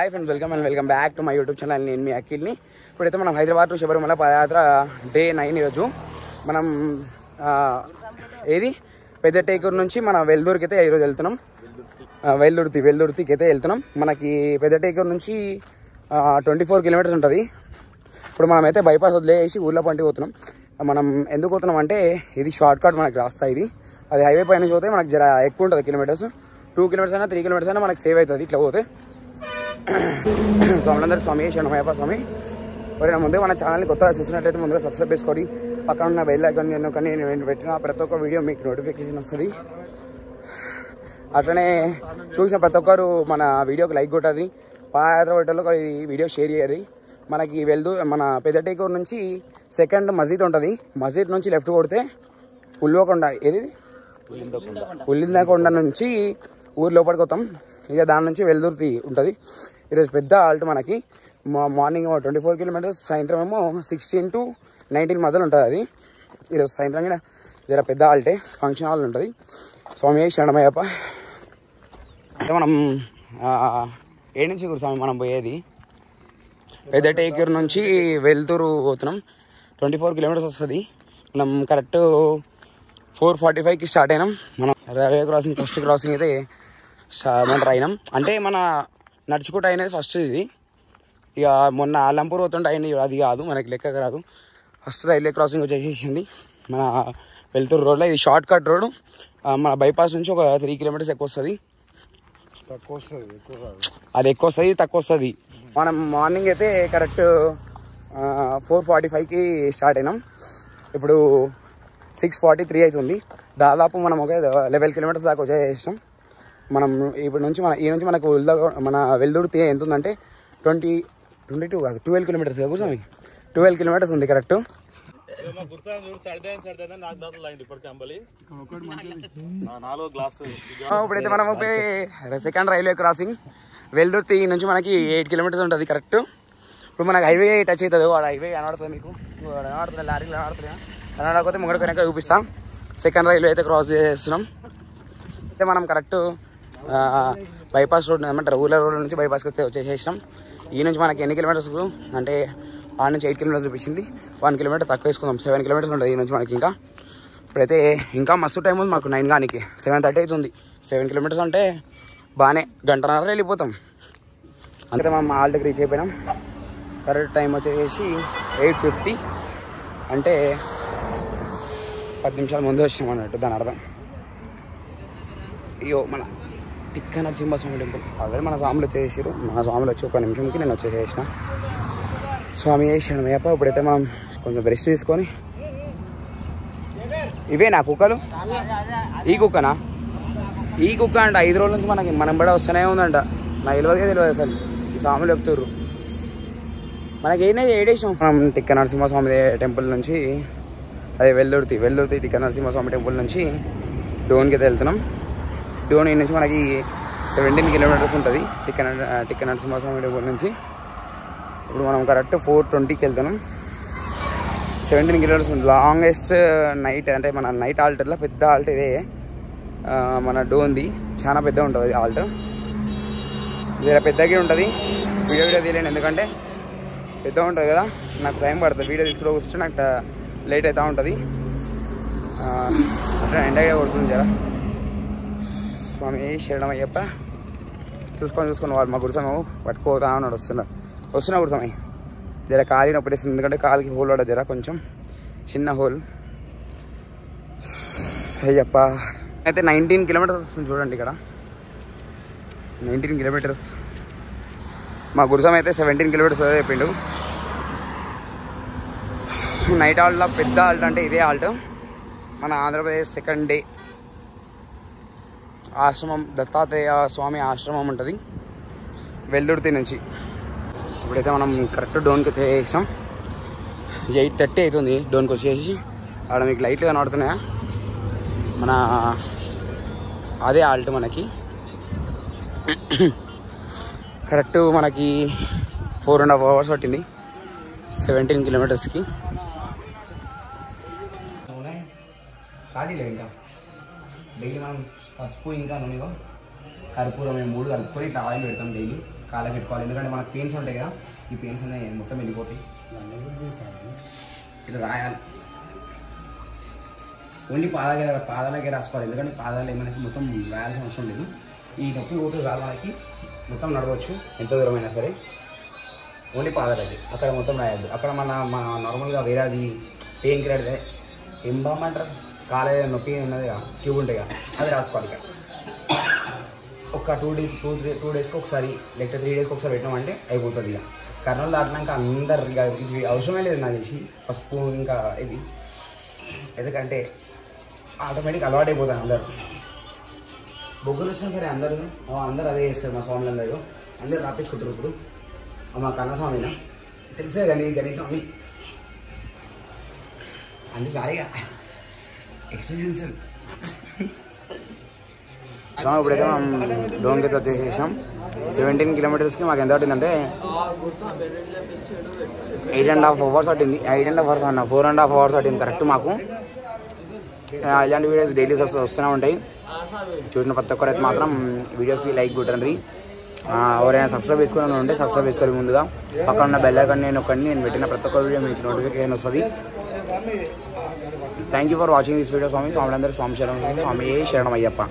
Hi friends welcome back to my YouTube channel నేను మీ అఖిల్ని ఇప్పుడైతే మనం హైదరాబాద్ టు శబరిమల పాదయాత్ర డే 9 రోజు మనం ఏది పెద్ద టేకూరు నుంచి మన వెల్దుర్తికి అయితే ఈ రోజు వెళ్తున్నాం వెల్దుర్తికి అయితే వెళ్తున్నాం మనకి పెద్ద టేకూరు నుంచి 24 కిలోమీటర్స్ ఉంటుంది ఇప్పుడు మనం అయితే బైపాస్ వదిలేసి ఊర్లో పంటి పోతున్నాం మనం ఎందుకు పోతున్నాం అంటే ఇది షార్ట్ కట్ మనకి రాస్తా ఇది అది హైవే పై నుంచి పోతే మనకి జర ఎక్కువ ఉంటుంది కిలోమీటర్స్ 2 కిలోమీటర్స్ అయినా 3 కిలోమీటర్స్ అయినా మనకి సేవ్ అవుతుంది ఇట్లా పోతే స్వామి స్వామి శరణమయ్యప్ప స్వామి ఎవరైనా ముందే మన ఛానల్ని కొత్తగా చూసినట్లయితే ముందుగా సబ్స్క్రైబ్ చేసుకొని పక్కన ఉన్న బెల్ ఐకాన్ కానీ నేను పెట్టిన ప్రతి ఒక్క వీడియో మీకు నోటిఫికేషన్ వస్తుంది అట్లనే చూసిన ప్రతి ఒక్కరు మన వీడియోకి లైక్ కొట్టది పాదయాత్ర పెట్టలో ఈ వీడియో షేర్ చేయరు మనకి మన పెద్ద టేకూరు నుంచి సెకండ్ మసీద్ ఉంటుంది మసీద్ నుంచి లెఫ్ట్ కొడితే పుల్లిందకొండ నుంచి ఊరు లోపలికి వస్తాం ఇక దాని నుంచి వెల్దుర్తి ఉంటుంది ఈరోజు పెద్ద హాల్ట్ మనకి మార్నింగ్ 24 కిలోమీటర్స్ సాయంత్రం ఏమో 16 to 19 మధ్యలో ఉంటుంది అది ఈరోజు సాయంత్రం కూడా జర పెద్ద హాల్టే ఫంక్షన్ హాల్ ఉంటుంది స్వామి శరణమయ్యప్ప అంటే మనం ఏడు నుంచి స్వామి మనం పోయేది పెద్ద టేకూరు నుంచి వెల్దురు పోతున్నాం 24 కిలోమీటర్స్ వస్తుంది మనం కరెక్ట్ 4:45కి స్టార్ట్ అయినాం మనం రైల్వే క్రాసింగ్ ఫస్ట్ క్రాసింగ్ అయితే మనం అయినాం అంటే మన నడుచుకుంటూ అయినది ఫస్ట్ ఇది ఇక మొన్న ఆలంపూర్ పోతుంటే అయినది అది కాదు మనకి లెక్కకు రాదు ఫస్ట్ రైల్వే క్రాసింగ్ వచ్చేసింది మన వెల్తురు రోడ్లో ఇది షార్ట్ కట్ రోడ్ మన బైపాస్ నుంచి ఒక 3 కిలోమీటర్స్ ఎక్కువ వస్తుంది అది ఎక్కువ వస్తుంది తక్కువ వస్తుంది మనం మార్నింగ్ అయితే కరెక్ట్ 4:45కి స్టార్ట్ అయినాం ఇప్పుడు 6:43 అవుతుంది దాదాపు మనం ఒక 11 కిలోమీటర్స్ దాకా వచ్చేసాం మనం ఇప్పుడు నుంచి ఈ నుంచి మనకు మన వెల్దుర్తి ఎంత ఉందంటే 22 కాదు 12 కిలోమీటర్స్ కదా కూర్చోమి 12 కిలోమీటర్స్ ఉంది కరెక్ట్ ఇప్పుడైతే మనం సెకండ్ రైల్వే క్రాసింగ్ వెల్దుర్తి నుంచి మనకి 8 కిలోమీటర్స్ ఉంటుంది కరెక్ట్ ఇప్పుడు మనకు హైవే టచ్ అవుతుంది వాడు హైవే కనబడుతుంది మీకు కనబడుతుంది లారీలు కనబడుతున్నాయి కనబడకపోతే ముంగడ కనుక చూపిస్తాం సెకండ్ రైల్వే అయితే క్రాస్ చేస్తున్నాం అయితే మనం కరెక్ట్ బైపాస్ రోడ్ ఏమంటారు రూరల్ రోడ్ నుంచి బైపాస్కి వచ్చేసేసాం ఈ నుంచి మనకి ఎన్ని కిలోమీటర్స్ అంటే ఆ నుంచి 8 కిలోమీటర్స్ చూపించింది 1 కిలోమీటర్ తక్కువ వేసుకుందాం 7 కిలోమీటర్స్ ఉంటుంది ఈ నుంచి మనకి ఇప్పుడైతే ఇంకా మస్తు టైం ఉంది మాకు 9 కానీ 7:30 అవుతుంది 7 కిలోమీటర్స్ అంటే బాగానే గంటన్నర వెళ్ళిపోతాం అంతే మనం హాల్ట్కి రీచ్ అయిపోయినాం కరెక్ట్ టైం వచ్చేసి 8:50 అంటే 10 నిమిషాల ముందు వచ్చినాం అన్నట్టు దాని అర్థం అయ్యో మన టిక్క నరసింహస్వామి టెంపుల్ ఆల్రెడీ మన స్వాములు వచ్చేసారు మన స్వాములు వచ్చి 1 నిమిషంకి నేను వచ్చేసేసిన స్వామి శరణమయ్యప్ప ఇప్పుడైతే మనం కొంచెం బ్రష్ తీసుకొని ఇవే నా కుక్కలు ఈ కుక్కనా ఈ కుక్క అంట 5 రోజుల నుంచి మనం బడ వస్తూనే ఉందంట నా తెలియదు అసలు ఈ స్వాములు చెప్తుర్రు మనకి ఏడేసాం మనం టిక్క నరసింహస్వామి టెంపుల్ నుంచి అదే వెల్దుర్తి టిక్క నరసింహస్వామి టెంపుల్ నుంచి డోన్కి అయితే వెళ్తున్నాం డోన్ నుంచి మనకి 17 కిలోమీటర్స్ ఉంటుంది టిక్క నరసింహస్వామి టెంపుల్ నుంచి ఇప్పుడు మనం కరెక్ట్ 4:20కి వెళ్తున్నాం 17 కిలోమీటర్స్ లాంగెస్ట్ నైట్ అంటే మన నైట్ హాల్ట్లో పెద్ద హాల్ట్ ఇదే మన డోన్ది చాలా పెద్ద ఉంటుంది హాల్ట్ వేరే పెద్దగా ఉంటుంది వీడియో తీయలేను ఎందుకంటే పెద్ద ఉంటుంది కదా నాకు టైం పడుతుంది వీడియో తీసుకుని వస్తే నాకు లేట్ అవుతూ ఉంటుంది అట్లా ఎండగా కొడుతుంది జరా స్వామి శరణమయ్యప్ప చూసుకొని వాళ్ళు మా గురుస్వామి పట్టుకోతా ఉన్నాడు వస్తున్నా గురుస్వామి జర కాలి నొప్పేస్తుంది ఎందుకంటే కాలికి హోల్ పడదు జర కొంచెం చిన్న హోల్ అయ్యప్ప అయితే 19 కిలోమీటర్స్ వస్తుంది చూడండి ఇక్కడ 19 కిలోమీటర్స్ మా గురుస్వామి అయితే 17 కిలోమీటర్స్ చెప్పిండు నైట్ హాల్ట్లో పెద్ద హాల్ట్ అంటే ఇదే హాల్ట్ మన ఆంధ్రప్రదేశ్ సెకండ్ డే ఆశ్రమం దత్తాత్రేయ స్వామి ఆశ్రమం ఉంటుంది వెల్దుర్తి నుంచి ఇప్పుడైతే మనం కరెక్ట్ డోన్కి వచ్చేసాం 8:30 అవుతుంది డోన్కి వచ్చేసి అక్కడ మీకు లైట్లు కనబడుతున్నాయా మన అదే హాల్ట్ మనకి కరెక్ట్ మనకి 4.5 hours పట్టింది 17 కిలోమీటర్స్కి స్టార్ట్ లేదు ఇంకా డైలీ మనం పసుపు ఇంకా నూనె కర్పూరం 3 కలుపుకొని ఇట్లా ఆయిల్ పెడతాం డైలీ కాళ్ళకి పెట్టుకోవాలి, ఎందుకంటే మనకు పెయిన్స్ ఉంటాయి కదా, ఈ పెయిన్స్ అనేవి మొత్తం వెళ్ళిపోతాయి. ఇట్లా రాయాలి, ఓన్లీ పాదాలకే రాసుకోవాలి, ఎందుకంటే పాదాలు ఏమైనా మొత్తం రాయాల్సిన అవసరం లేదు. ఈ నొప్పి పోతే చాలు మనకి, మొత్తం నడవచ్చు ఎంత దూరమైనా సరే, ఓన్లీ పాదాలకి. అక్కడ మొత్తం రాయద్దు, అక్కడ మన నార్మల్గా వేరే అది పెయిన్ కిల్లర్ ఏం బాగుంటారు కాలే నొప్పి ఉన్నది ట్యూబ్ ఉంటాయి కదా, అది రాసుకోవాలి. ఇక ఒక 2 డేస్కి ఒకసారి లేకపోతే 3 డేస్కి ఒకసారి పెట్టినామంటే అయిపోతుంది. ఇక కర్నూలు దాటినాక అందరు ఇక ఇది అవసరమే లేదు నాకు తెలిసి పసుపు ఇంకా ఇది, ఎందుకంటే ఆటోమేటిక్ అలవాటు అయిపోతాయి అందరు. బొగ్గులు వచ్చినా సరే అందరూ అదే చేస్తారు, మా స్వాములు అందరూ రాపించుకుంటారు. ఇప్పుడు మా కన్నస్వామినా తెలిసే కానీ గణేశస్వామి అంటే సారిగా ఎక్స్పీరియన్స్. ఇప్పుడైతే మనం డోన్కి అయితే వచ్చేసేసాం. 17 కిలోమీటర్స్కి మాకు ఎంత పట్టిందంటే 8.5 అవర్స్ పట్టింది. 8.5 అవర్స్ అన్న 4.5 అవర్స్ పట్టింది కరెక్ట్ మాకు. ఇలాంటి వీడియోస్ డైలీ వస్తూనే ఉంటాయి. చూసిన ప్రతి ఒక్కరైతే మాత్రం వీడియోస్కి లైక్ కొట్టండి. ఎవరైనా సబ్స్క్రైబ్ చేసుకుని ఉంటే సబ్స్క్రైబ్ చేసుకోవాలి. ముందుగా పక్కన ఉన్న బెల్ ఐకాన్ నేను పెట్టిన ప్రతి ఒక్క వీడియో మీకు నోటిఫికేషన్ వస్తుంది. Thank you for watching this video. స్వామి స్వాములందరూ స్వామి శరణం, స్వామి శరణం అయ్యప్ప.